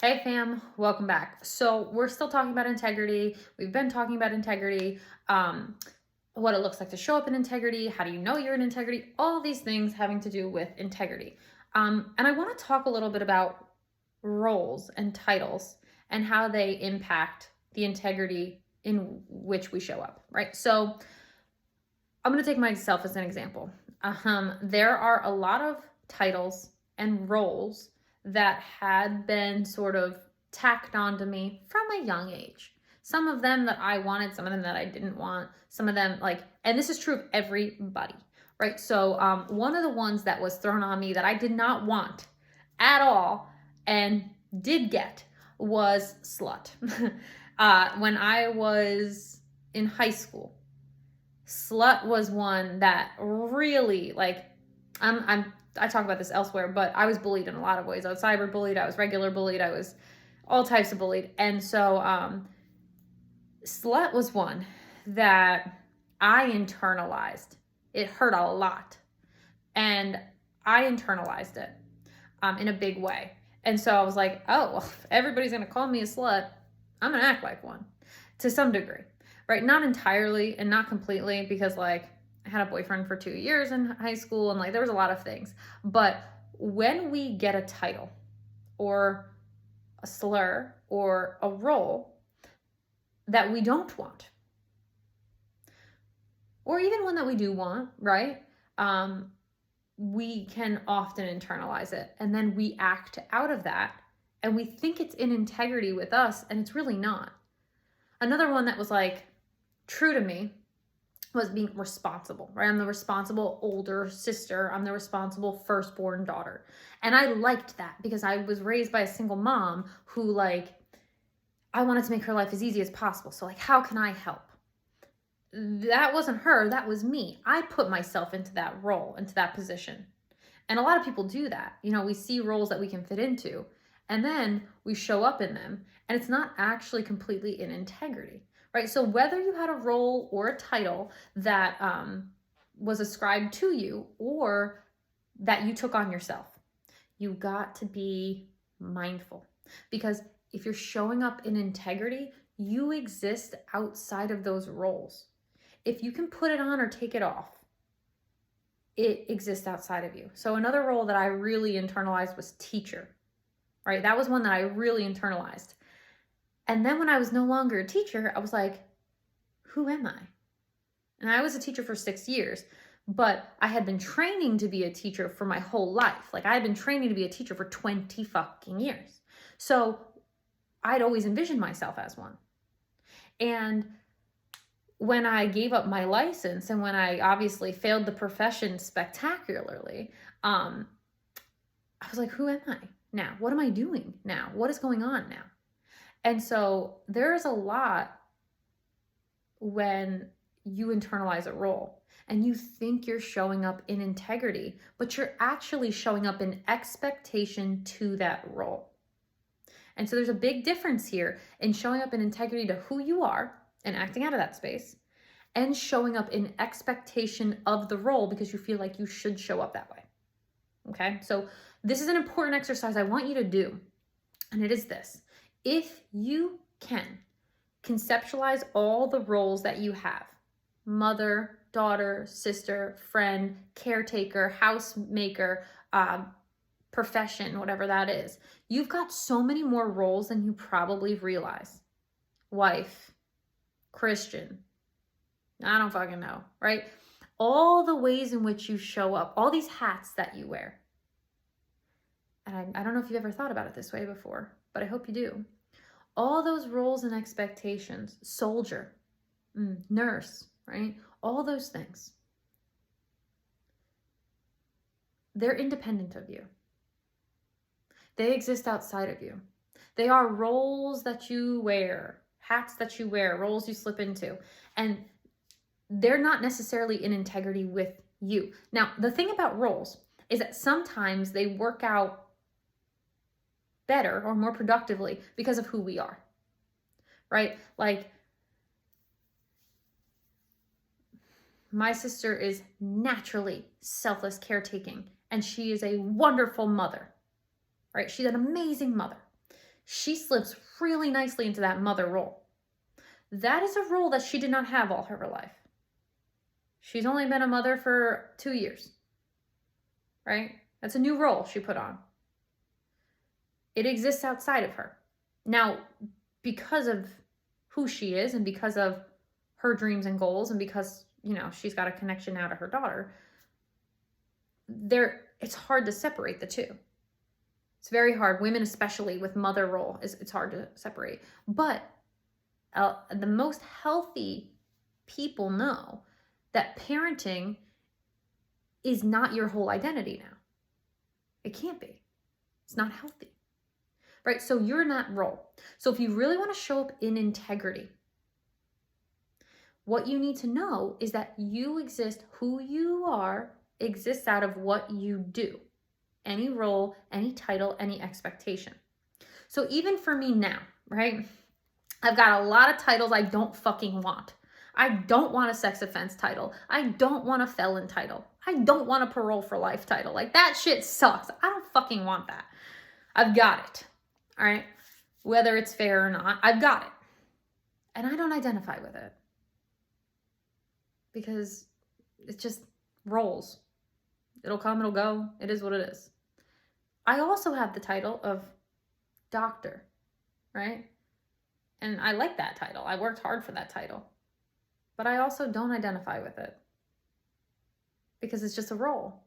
Hey fam, welcome back. So we're still talking about integrity. We've been talking about integrity, what it looks like to show up in integrity, how do you know you're in integrity, all these things having to do with integrity. And I want to talk a little bit about roles and titles and how they impact the integrity in which we show up, right? So I'm going to take myself as an example. There are a lot of titles and roles that had been sort of tacked onto me from a young age. Some of them that I wanted, some of them that I didn't want, some of them and this is true of everybody, right? So one of the ones that was thrown on me that I did not want at all and did get was slut. When I was in high school, slut was one that really I talk about this elsewhere, but I was bullied in a lot of ways. I was cyber bullied, I was regular bullied, I was all types of bullied. And so slut was one that I internalized. It hurt a lot. And I internalized it in a big way. And so I was like, oh, well, if everybody's going to call me a slut, I'm going to act like one to some degree, right? Not entirely and not completely, because I had a boyfriend for 2 years in high school and there was a lot of things. But when we get a title or a slur or a role that we don't want, or even one that we do want, right? We can often internalize it and then we act out of that and we think it's in integrity with us and it's really not. Another one that was true to me was being responsible, right? I'm the responsible older sister. I'm the responsible firstborn daughter. And I liked that because I was raised by a single mom who I wanted to make her life as easy as possible. So how can I help? That wasn't her, that was me. I put myself into that role, into that position. And a lot of people do that. We see roles that we can fit into, and then we show up in them, and it's not actually completely in integrity, right? So whether you had a role or a title that was ascribed to you or that you took on yourself, you got to be mindful, because if you're showing up in integrity, you exist outside of those roles. If you can put it on or take it off, it exists outside of you. So another role that I really internalized was teacher, right? That was one that I really internalized. And then when I was no longer a teacher, I was like, who am I? And I was a teacher for 6 years, but I had been training to be a teacher for my whole life. I had been training to be a teacher for 20 fucking years. So I'd always envisioned myself as one. And when I gave up my license and when I obviously failed the profession spectacularly, I was like, who am I now? What am I doing now? What is going on now? And so there's a lot when you internalize a role and you think you're showing up in integrity, but you're actually showing up in expectation to that role. And so there's a big difference here in showing up in integrity to who you are and acting out of that space, and showing up in expectation of the role because you feel like you should show up that way. Okay, so this is an important exercise I want you to do, and it is this. If you can conceptualize all the roles that you have: mother, daughter, sister, friend, caretaker, housemaker, profession, whatever that is, you've got so many more roles than you probably realize. Wife, Christian, I don't fucking know, right? All the ways in which you show up, all these hats that you wear. And I don't know if you've ever thought about it this way before, but I hope you do. All those roles and expectations: soldier, nurse, right? All those things. They're independent of you. They exist outside of you. They are roles that you wear, hats that you wear, roles you slip into. And they're not necessarily in integrity with you. Now, the thing about roles is that sometimes they work out better or more productively because of who we are, right? My sister is naturally selfless caretaking, and she is a wonderful mother, right? She's an amazing mother. she slips really nicely into that mother role. That is a role that she did not have all her life. She's only been a mother for 2 years, right? That's a new role she put on. It exists outside of her. Now, because of who she is and because of her dreams and goals and because, she's got a connection now to her daughter, it's hard to separate the two. It's very hard. Women, especially with mother role, it's hard to separate. But the most healthy people know that parenting is not your whole identity now. It can't be. It's not healthy, right? So you're in that role. So if you really want to show up in integrity, what you need to know is that you exist, who you are exists out of what you do. Any role, any title, any expectation. So even for me now, right? I've got a lot of titles I don't fucking want. I don't want a sex offense title. I don't want a felon title. I don't want a parole for life title. Like, that shit sucks. I don't fucking want that. I've got it. All right? Whether it's fair or not, I've got it. And I don't identify with it. Because it's just roles. It'll come, it'll go. It is what it is. I also have the title of doctor, right? And I like that title. I worked hard for that title. But I also don't identify with it. Because it's just a role.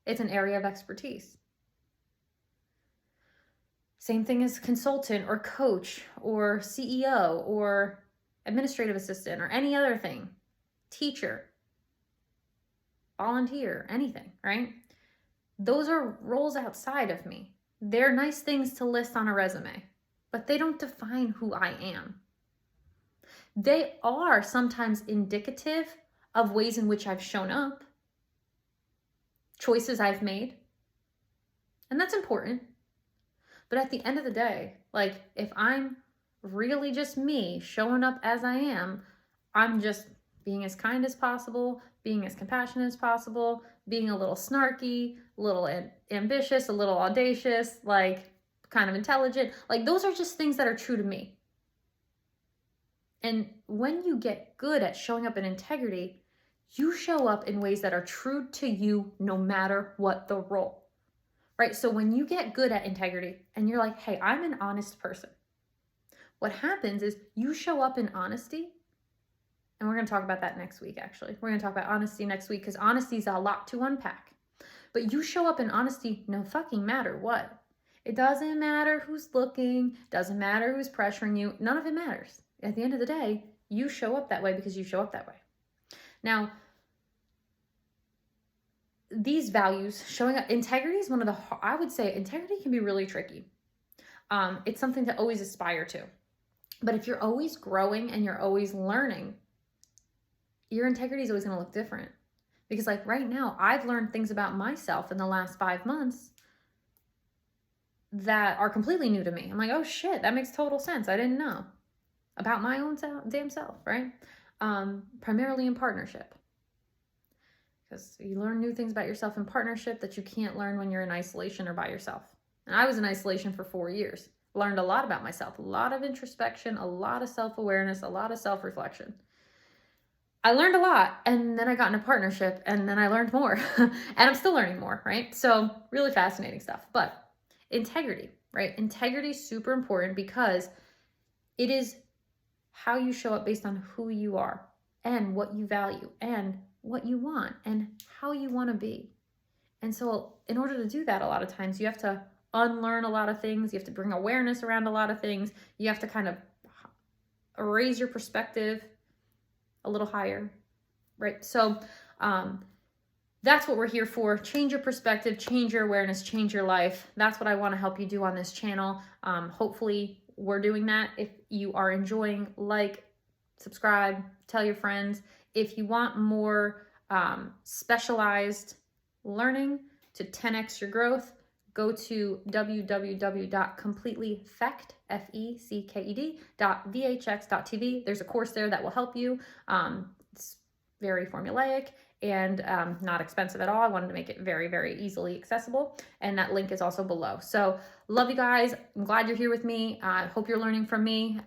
It's an area of expertise. Same thing as consultant or coach or CEO or administrative assistant or any other thing. Teacher. Volunteer. Anything, right? Those are roles outside of me. They're nice things to list on a resume, but they don't define who I am. They are sometimes indicative of ways in which I've shown up, choices I've made, and that's important. But at the end of the day, like, if I'm really just me showing up as I am, I'm just being as kind as possible, being as compassionate as possible, being a little snarky, a little ambitious, a little audacious, like kind of intelligent. Like, those are just things that are true to me. And when you get good at showing up in integrity, you show up in ways that are true to you no matter what the role, right? So when you get good at integrity and you're like, hey, I'm an honest person, what happens is you show up in honesty. And we're going to talk about that next week, actually. We're going to talk about honesty next week because honesty is a lot to unpack. But you show up in honesty no fucking matter what. It doesn't matter who's looking, doesn't matter who's pressuring you. None of it matters. At the end of the day, you show up that way because you show up that way. Now, these values, showing up, integrity is one of the, I would say integrity can be really tricky. It's something to always aspire to. But if you're always growing and you're always learning, your integrity is always going to look different. Because like right now, I've learned things about myself in the last 5 months that are completely new to me. I'm like, oh shit, that makes total sense. I didn't know about my own damn self, right? Primarily in partnership. Because you learn new things about yourself in partnership that you can't learn when you're in isolation or by yourself. And I was in isolation for 4 years. Learned a lot about myself, a lot of introspection, a lot of self-awareness, a lot of self-reflection. I learned a lot, and then I got in a partnership, and then I learned more, and I'm still learning more, right? So really fascinating stuff. But integrity, right? Integrity is super important because it is how you show up based on who you are and what you value and what you want and how you want to be. And so in order to do that, a lot of times you have to unlearn a lot of things. You have to bring awareness around a lot of things. You have to kind of raise your perspective a little higher, right? So that's what we're here for. Change your perspective, change your awareness, change your life. That's what I want to help you do on this channel. Hopefully we're doing that. If you are enjoying, like, subscribe, tell your friends. If you want more specialized learning to 10x your growth, go to www.completelyfect.vhx.tv. There's a course there that will help you. It's very formulaic and not expensive at all. I wanted to make it very, very easily accessible. And that link is also below. So love you guys. I'm glad you're here with me. I hope you're learning from me.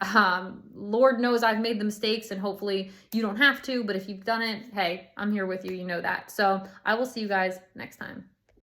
Lord knows I've made the mistakes, and hopefully you don't have to, but if you've done it, hey, I'm here with you. You know that. So I will see you guys next time.